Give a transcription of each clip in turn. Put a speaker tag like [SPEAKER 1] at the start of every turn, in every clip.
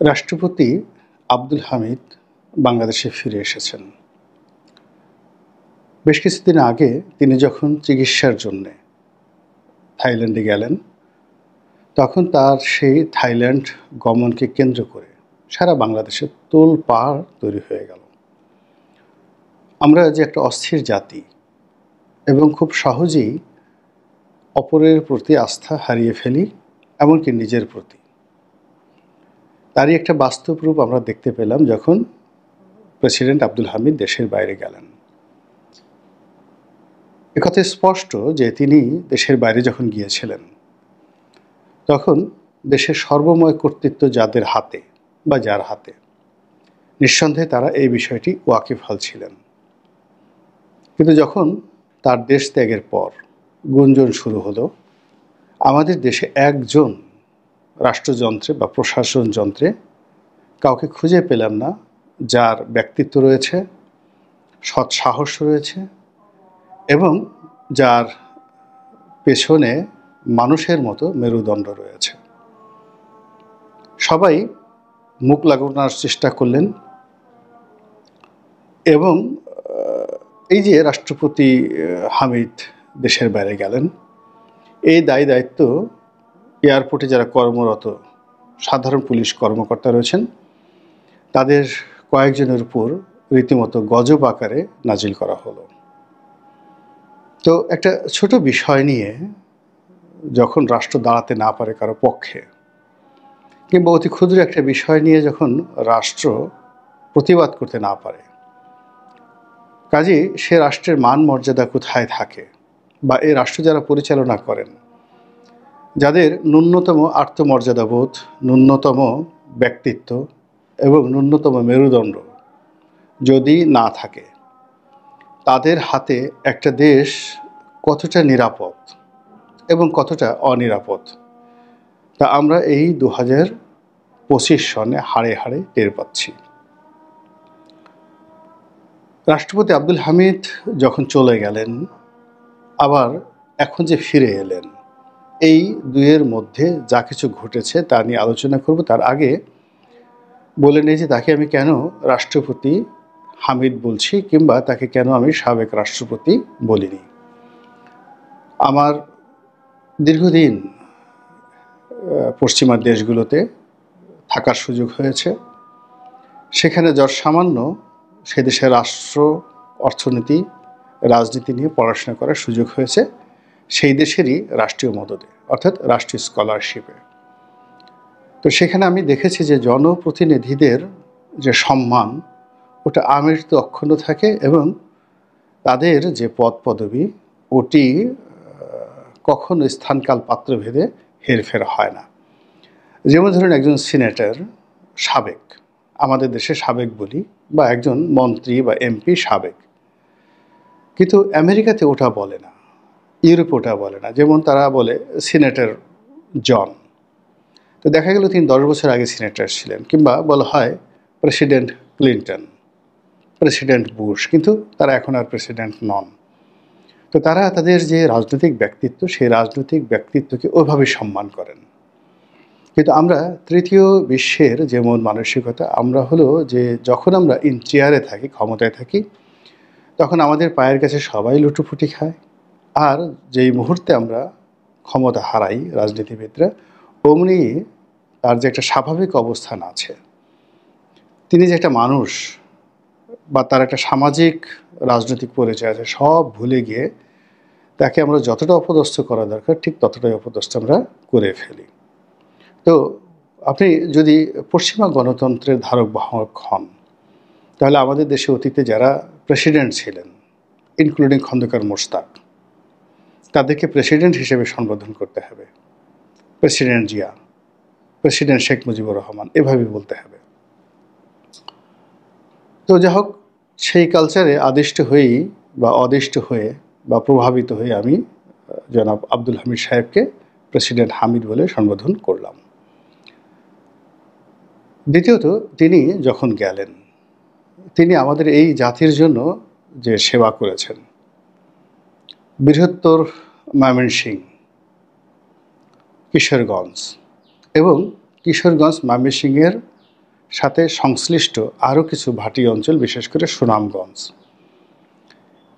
[SPEAKER 1] রাষ্ট্রপতি আব্দুল হামিদ বাংলাদেশে ফিরে এসেছেন। বেশ কিছুদিন আগে তিনি যখন চিকিৎসার জন্যে থাইল্যান্ডে গেলেন, তখন তার সেই থাইল্যান্ড গমনকে কেন্দ্র করে সারা বাংলাদেশে তোলপাড় তৈরি হয়ে গেল। আমরা যে একটা অস্থির জাতি এবং খুব সহজেই অপরের প্রতি আস্থা হারিয়ে ফেলি, এমনকি নিজের প্রতি। তারই একটা বাস্তব রূপ আমরা দেখতে পেলাম যখন প্রেসিডেন্ট আব্দুল হামিদ দেশের বাইরে গেলেন। একথা স্পষ্ট যে তিনি দেশের বাইরে যখন গিয়েছিলেন, তখন দেশের সর্বময় কর্তৃত্ব যাদের হাতে বা যার হাতে, নিঃসন্দেহে তারা এই বিষয়টি ওয়াকিবহাল ছিলেন। কিন্তু যখন তার দেশ ত্যাগের পর গুঞ্জন শুরু হলো, আমাদের দেশে একজন রাষ্ট্রযন্ত্রে বা প্রশাসন যন্ত্রে কাউকে খুঁজে পেলাম না যার ব্যক্তিত্ব রয়েছে, সৎ সাহস রয়েছে এবং যার পেছনে মানুষের মতো মেরুদণ্ড রয়েছে। সবাই মুখ লাগানোর চেষ্টা করলেন এবং এই যে রাষ্ট্রপতি হামিদ দেশের বাইরে গেলেন, এই দায়িত্ব এয়ারপোর্টে যারা কর্মরত সাধারণ পুলিশ কর্মকর্তা রয়েছেন, তাদের কয়েকজনের উপর রীতিমতো গজব আকারে নাজিল করা হলো। তো একটা ছোট বিষয় নিয়ে যখন রাষ্ট্র দাঁড়াতে না পারে কারো পক্ষে, কিংবা অতি ক্ষুদ্র একটা বিষয় নিয়ে যখন রাষ্ট্র প্রতিবাদ করতে না পারে, কাজেই সে রাষ্ট্রের মান মর্যাদা কোথায় থাকে, বা এই রাষ্ট্র যারা পরিচালনা করেন, যাদের ন্যূনতম আত্মমর্যাদাবোধ, ন্যূনতম ব্যক্তিত্ব এবং ন্যূনতম মেরুদণ্ড যদি না থাকে, তাদের হাতে একটা দেশ কতটা নিরাপদ এবং কতটা অনিরাপদ, তা আমরা এই 2025 সনে হাড়ে হাড়ে টের পাচ্ছি। রাষ্ট্রপতি আব্দুল হামিদ যখন চলে গেলেন, আবার এখন যে ফিরে এলেন, এই দুয়ের মধ্যে যা কিছু ঘটেছে তা নিয়ে আলোচনা করব। তার আগে বলে নিই যে তাকে আমি কেন রাষ্ট্রপতি হামিদ বলছি, কিংবা তাকে কেন আমি সাবেক রাষ্ট্রপতি বলিনি। আমার দীর্ঘদিন পশ্চিমা দেশগুলোতে থাকার সুযোগ হয়েছে। সেখানে যত সামান্য সে দেশের রাষ্ট্র, অর্থনীতি, রাজনীতি নিয়ে পড়াশোনা করার সুযোগ হয়েছে সেই দেশেরই রাষ্ট্রীয় মদদে, অর্থাৎ রাষ্ট্রীয় স্কলারশিপে। তো সেখানে আমি দেখেছি যে জনপ্রতিনিধিদের যে সম্মান, ওটা আমৃত্যু অক্ষুণ্ণ থাকে এবং তাদের যে পদ পদবি, ওটি কখনো স্থানকাল পাত্রভেদে হেরফের হয় না। যেমন ধরুন একজন সিনেটর সাবেক, আমাদের দেশে সাবেক বলি, বা একজন মন্ত্রী বা এমপি সাবেক, কিন্তু আমেরিকাতে ওটা বলে না, ইউরোপে ওটা বলে না। যেমন তারা বলে সিনেটর জন, তো দেখা গেল তিনি 10 বছর আগে সিনেটর ছিলেন, কিংবা বলা হয় প্রেসিডেন্ট ক্লিন্টন, প্রেসিডেন্ট বুশ, কিন্তু তারা এখন আর প্রেসিডেন্ট নন। তো তারা তাদের যে রাজনৈতিক ব্যক্তিত্ব, সেই রাজনৈতিক ব্যক্তিত্বকে ওইভাবে সম্মান করেন। কিন্তু আমরা তৃতীয় বিশ্বের যেমন মানসিকতা, আমরা হলো যে যখন আমরা ইন চেয়ারে থাকি, ক্ষমতায় থাকি, তখন আমাদের পায়ের কাছে সবাই লুটোপুটি খায়। আর যেই মুহূর্তে আমরা ক্ষমতা হারাই রাজনীতিবিদরা, অমনি তার যে একটা স্বাভাবিক অবস্থান আছে, তিনি যে একটা মানুষ বা তার একটা সামাজিক রাজনৈতিক পরিচয় আছে, সব ভুলে গিয়ে তাকে আমরা যতটা অপদস্থ করা দরকার ঠিক ততটাই অপদস্থ আমরা করে ফেলি। তো আপনি যদি পশ্চিমা গণতন্ত্রের ধারক বাহক হন, তাহলে আমাদের দেশে অতীতে যারা প্রেসিডেন্ট ছিলেন, ইনক্লুডিং খন্দকার মোশতাক, তাদেরকে প্রেসিডেন্ট হিসেবে সম্বোধন করতে হবে। প্রেসিডেন্ট জিয়া, প্রেসিডেন্ট শেখ মুজিবুর রহমান, এভাবে বলতে হবে। তো যাই হোক, সেই কালচারে আদিষ্ট হয়েই বা অদিষ্ট হয়ে বা প্রভাবিত হয়ে আমি জনাব আব্দুল হামিদ সাহেবকে প্রেসিডেন্ট হামিদ বলে সম্বোধন করলাম। দ্বিতীয়ত, তিনি যখন গেলেন, তিনি আমাদের এই জাতির জন্য যে সেবা করেছেন, বৃহত্তর ময়মনসিংহ, কিশোরগঞ্জ এবং কিশোরগঞ্জ ময়মনসিংহের সাথে সংশ্লিষ্ট আরও কিছু ভাটি অঞ্চল, বিশেষ করে সুনামগঞ্জ।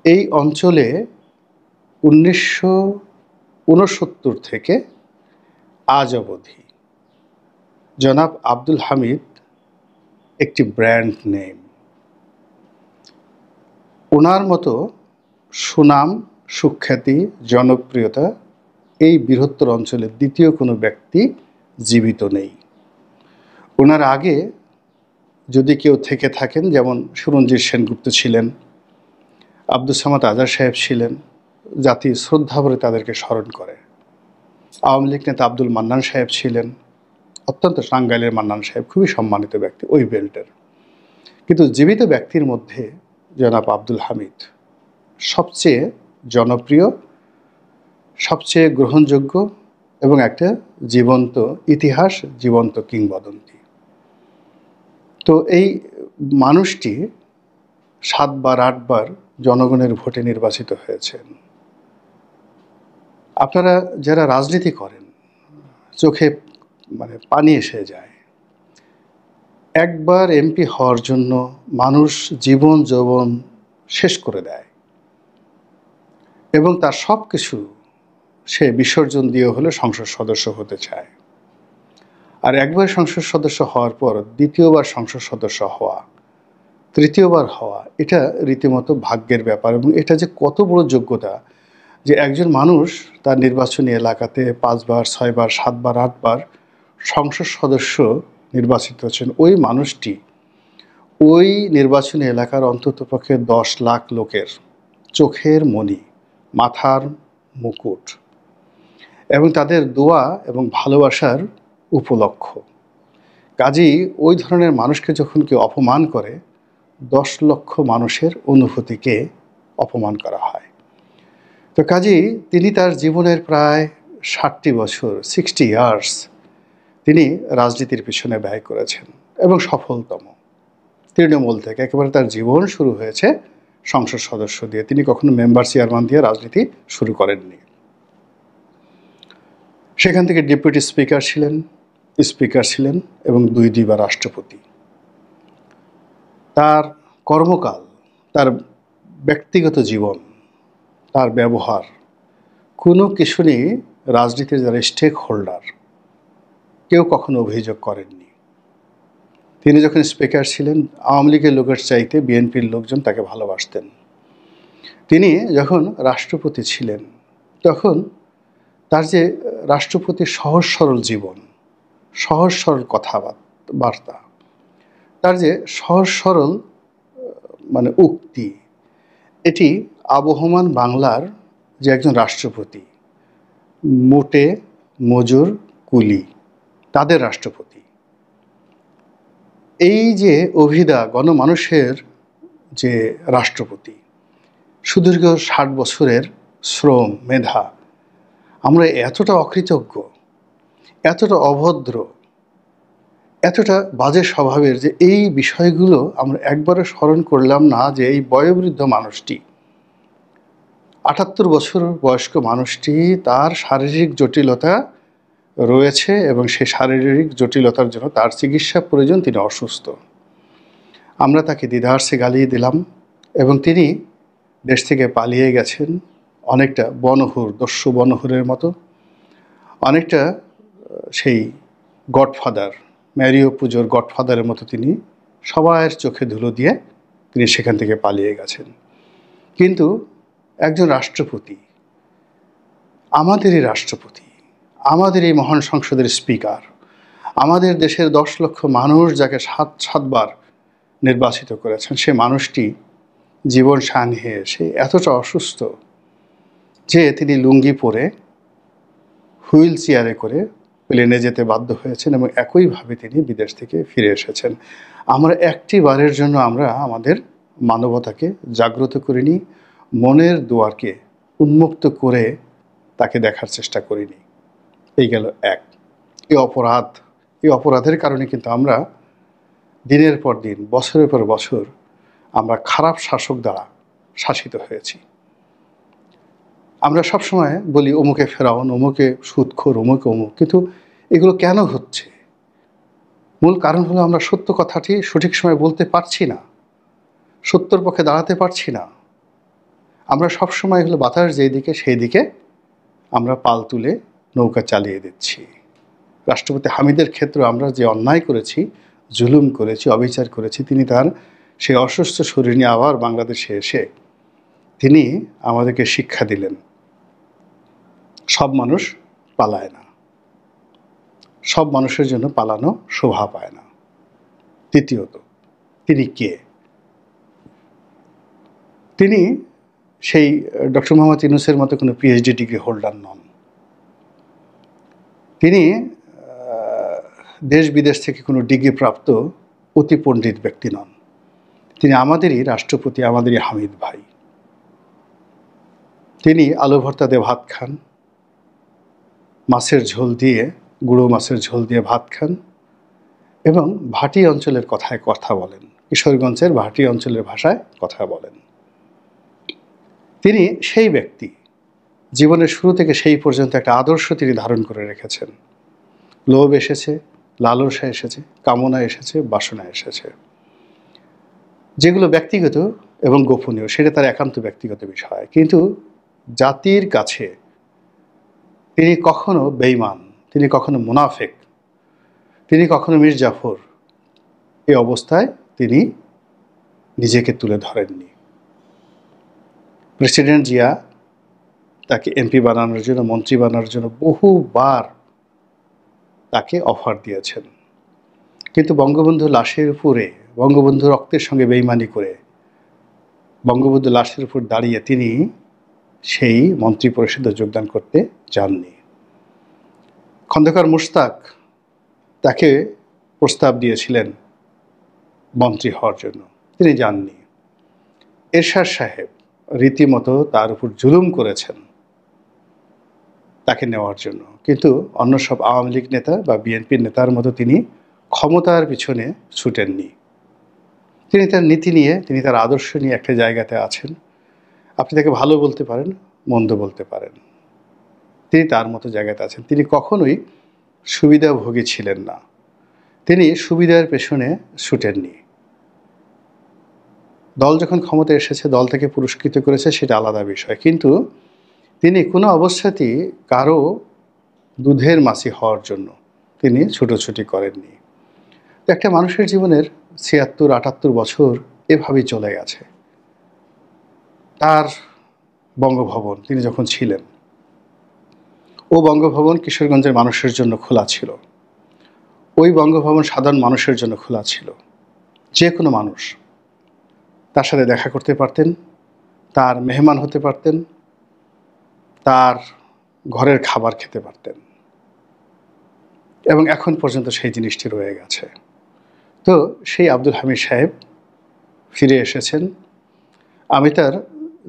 [SPEAKER 1] এই অঞ্চলে 1969 থেকে আজ অবধি জনাব আব্দুল হামিদ একটি ব্র্যান্ড নেম। ওনার মতো সুনাম, সুখ্যাতি, জনপ্রিয়তা এই বৃহত্তর অঞ্চলের দ্বিতীয় কোনো ব্যক্তি জীবিত নেই। ওনার আগে যদি কেউ থেকে থাকেন, যেমন সুরঞ্জিত সেনগুপ্ত ছিলেন, আব্দুস সামাদ আজাদ সাহেব ছিলেন, জাতি শ্রদ্ধাভরে তাদেরকে স্মরণ করে। আওয়ামী লীগ নেতা আব্দুল মান্নান সাহেব ছিলেন, অত্যন্ত টাঙ্গাইলের মান্নান সাহেব খুবই সম্মানিত ব্যক্তি ওই বেল্টের। কিন্তু জীবিত ব্যক্তির মধ্যে জনাব আব্দুল হামিদ সবচেয়ে জনপ্রিয়, সবচেয়ে গ্রহণযোগ্য এবং একটা জীবন্ত ইতিহাস, জীবন্ত কিংবদন্তি। তো এই মানুষটি 7 বার 8 বার জনগণের ভোটে নির্বাচিত হয়েছেন। আপনারা যারা রাজনীতি করেন, চোখে পানি এসে যায়। একবার এমপি হওয়ার জন্য মানুষ জীবন যৌবন শেষ করে দেয় এবং তার সব কিছু সে বিসর্জন দিয়ে হলে সংসদ সদস্য হতে চায়। আর একবার সংসদ সদস্য হওয়ার পর দ্বিতীয়বার সংসদ সদস্য হওয়া, তৃতীয়বার হওয়া, এটা রীতিমতো ভাগ্যের ব্যাপার। এবং এটা যে কত বড় যোগ্যতা যে একজন মানুষ তার নির্বাচনী এলাকাতে 5 বার 6 বার 7 বার 8 বার সংসদ সদস্য নির্বাচিত হচ্ছেন। ওই মানুষটি ওই নির্বাচনী এলাকার অন্ততপক্ষে 10 লাখ লোকের চোখের মণি, মাথার মুকুট এবং তাদের দোয়া এবং ভালোবাসার উপলক্ষ। কাজেই ওই ধরনের মানুষকে যখন কেউ অপমান করে, 10 লক্ষ মানুষের অনুভূতিকে অপমান করা হয়। তো কাজেই তিনি তার জীবনের প্রায় 60টি বছর, 60 ইয়ার্স তিনি রাজনীতির পিছনে ব্যয় করেছেন এবং সফলতম। তৃণমূল থেকে একেবারে তার জীবন শুরু হয়েছে সংসদ সদস্য দিয়ে। তিনি কখনো মেম্বার চেয়ারম্যান দিয়ে রাজনীতি শুরু করেননি। সেখান থেকে ডেপুটি স্পিকার ছিলেন এবং 2 বার রাষ্ট্রপতি। তার কর্মকাল, তার ব্যক্তিগত জীবন, তার ব্যবহার কোনো কিছু নিয়ে রাজনীতির যারা স্টেক হোল্ডার কেউ কখনো অভিযোগ করেননি। তিনি যখন স্পিকার ছিলেন, আওয়ামী লীগের লোকের চাইতে বিএনপির লোকজন তাকে ভালোবাসতেন। তিনি যখন রাষ্ট্রপতি ছিলেন, তখন তার যে রাষ্ট্রপতির সহজ সরল জীবন, সহজ সরল কথাবার্তা, তার যে সহজ সরল উক্তি, এটি আবহমান বাংলার যে একজন রাষ্ট্রপতি, মোটে মজুর কুলি তাদের রাষ্ট্রপতি, এই যে অভিদা গণমানুষের যে রাষ্ট্রপতি, সুদীর্ঘ 60 বছরের শ্রম মেধা, আমরা এতটা অকৃতজ্ঞ, এতটা অভদ্র, এতটা বাজে স্বভাবের যে এই বিষয়গুলো আমরা একবারও স্মরণ করলাম না যে এই বয়োবৃদ্ধ মানুষটি, 78 বছর বয়স্ক মানুষটি, তার শারীরিক জটিলতা রয়েছে এবং সেই শারীরিক জটিলতার জন্য তার চিকিৎসা প্রয়োজন, তিনি অসুস্থ। আমরা তাকে দ্বিধার্সে গালিয়ে দিলাম এবং তিনি দেশ থেকে পালিয়ে গেছেন অনেকটা বনহুর, দস্যু বনহুরের মতো, অনেকটা সেই গডফাদার, ম্যারিও পুজোর গডফাদারের মতো তিনি সবার চোখে ধুলো দিয়ে তিনি সেখান থেকে পালিয়ে গেছেন। কিন্তু একজন রাষ্ট্রপতি, আমাদেরই রাষ্ট্রপতি, আমাদের এই মহান সংসদের স্পিকার, আমাদের দেশের 10 লক্ষ মানুষ যাকে 7 বার নির্বাচিত করেছেন, সে মানুষটি জীবন সানিয়ে সে এতটা অসুস্থ যে তিনি লুঙ্গি পরে হুইল চেয়ারে করে প্লেনে যেতে বাধ্য হয়েছেন এবং একইভাবে তিনি বিদেশ থেকে ফিরে এসেছেন। আমরা একটি বারের জন্য আমরা আমাদের মানবতাকে জাগ্রত করিনি, মনের দুয়ারকে উন্মুক্ত করে তাকে দেখার চেষ্টা করিনি। এই গেল এক। এই অপরাধের কারণে কিন্তু আমরা দিনের পর দিন, বছরের পর বছর আমরা খারাপ শাসক দ্বারা শাসিত হয়েছি। আমরা সবসময় বলি অমুকে ফেরাউন, অমুকে সুদখোর, অমুক, কিন্তু এগুলো কেন হচ্ছে? মূল কারণ হলো আমরা সত্য কথাটি সঠিক সময় বলতে পারছি না, সত্যর পক্ষে দাঁড়াতে পারছি না। আমরা সবসময় হলো বাতাস যেই দিকে সেই দিকে আমরা পাল তুলে নৌকা চালিয়ে দিচ্ছি। রাষ্ট্রপতি হামিদের ক্ষেত্রে আমরা যে অন্যায় করেছি, জুলুম করেছি, অবিচার করেছি, তিনি তার সেই অসুস্থ শরীর নিয়ে আবার বাংলাদেশে এসে তিনি আমাদেরকে শিক্ষা দিলেন, সব মানুষ পালায় না, সব মানুষের জন্য পালানো শোভা পায় না। দ্বিতীয়ত, তিনি কে? তিনি সেই ডক্টর মোহাম্মদ ইউনূসের মতো কোনো পিএইচডি ডিগ্রি হোল্ডার নন। তিনি দেশ বিদেশ থেকে কোনো ডিগ্রিপ্রাপ্ত অতি পণ্ডিত ব্যক্তি নন। তিনি আমাদেরই রাষ্ট্রপতি, আমাদেরই হামিদ ভাই। তিনি আলু ভর্তা দিয়ে ভাত খান, মাছের ঝোল দিয়ে, গুঁড়ো মাছের ঝোল দিয়ে ভাত খান এবং ভাটি অঞ্চলের কথায় কথা বলেন, কিশোরগঞ্জের ভাটি অঞ্চলের ভাষায় কথা বলেন। তিনি সেই ব্যক্তি, জীবনের শুরু থেকে সেই পর্যন্ত একটা আদর্শ তিনি ধারণ করে রেখেছেন। লোভ এসেছে, লালসা এসেছে, কামনা এসেছে, বাসনা এসেছে, যেগুলো ব্যক্তিগত এবং গোপনীয়, সেটা তার একান্ত ব্যক্তিগত বিষয়। কিন্তু জাতির কাছে তিনি কখনো বেঈমান, তিনি কখনো মুনাফেক, তিনি কখনো মীর জাফর এই অবস্থায় তিনি নিজেকে তুলে ধরেননি। প্রেসিডেন্ট জিয়া তাকে এমপি বানানোর জন্য, মন্ত্রী বানানোর জন্য বহুবার তাকে অফার দিয়েছেন, কিন্তু বঙ্গবন্ধু লাশের উপরে, বঙ্গবন্ধু রক্তের সঙ্গে বেইমানি করে বঙ্গবন্ধু লাশের উপর দাঁড়িয়ে তিনি সেই মন্ত্রী পরিষদে যোগদান করতে যাননি। খন্দকার মুশতাক তাকে প্রস্তাব দিয়েছিলেন মন্ত্রী হওয়ার জন্য, তিনি যাননি। এরশাদ সাহেব রীতিমতো তার উপর জুলুম করেছেন তাকে নেওয়ার জন্য, কিন্তু অন্য সব আওয়ামী লীগ নেতা বা বিএনপির নেতার মতো তিনি ক্ষমতার পিছনে ছুটেননি। তিনি তার নীতি নিয়ে, তিনি তার আদর্শ নিয়ে একটা জায়গাতে আছেন। আপনি তাকে ভালো বলতে পারেন, মন্দ বলতে পারেন, তিনি তার মতো জায়গাতে আছেন। তিনি কখনোই সুবিধাভোগী ছিলেন না, তিনি সুবিধার পেছনে ছুটেননি। দল যখন ক্ষমতায় এসেছে, দল থেকে পুরস্কৃত করেছে, সেটা আলাদা বিষয়, কিন্তু তিনি কোনো অবস্থাতেই কারো দুধের মাছি হওয়ার জন্য তিনি ছুটোছুটি করেননি। একটা মানুষের জীবনের ৭৬-৭৮ বছর এভাবেই চলে গেছে। তার বঙ্গভবন তিনি যখন ছিলেন, ও বঙ্গভবন কিশোরগঞ্জের মানুষের জন্য খোলা ছিল, ওই বঙ্গভবন সাধারণ মানুষের জন্য খোলা ছিল। যে কোনো মানুষ তার সাথে দেখা করতে পারতেন, তার মেহমান হতে পারতেন, তার ঘরের খাবার খেতে পারতেন, এবং এখন পর্যন্ত সেই জিনিসটি রয়ে গেছে। তো সেই আব্দুল হামিদ সাহেব ফিরে এসেছেন। আমি তার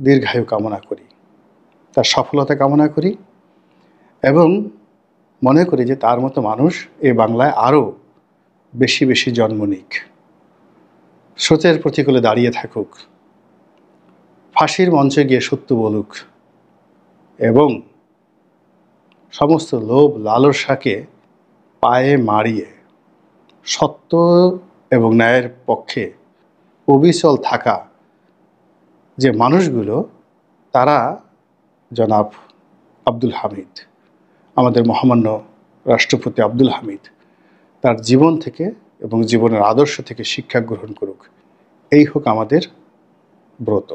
[SPEAKER 1] দীর্ঘায়ু কামনা করি, তার সফলতা কামনা করি, এবং মনে করি যে তার মতো মানুষ এই বাংলায় আরও বেশি বেশি জন্ম নিক, স্রোতের প্রতিকূলে দাঁড়িয়ে থাকুক, ফাঁসির মঞ্চে গিয়ে সত্য বলুক, এবং সমস্ত লোভ লালসাকে পায়ে মারিয়ে সত্য এবং ন্যায়ের পক্ষে অবিচল থাকা যে মানুষগুলো, তারা জনাব আব্দুল হামিদ, আমাদের মহামান্য রাষ্ট্রপতি আব্দুল হামিদ, তার জীবন থেকে এবং জীবনের আদর্শ থেকে শিক্ষা গ্রহণ করুক, এই হোক আমাদের ব্রত।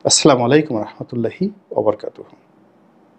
[SPEAKER 1] আসসালামু আলাইকুম রহমতুল্লাহি ওয়া বারাকাতুহু।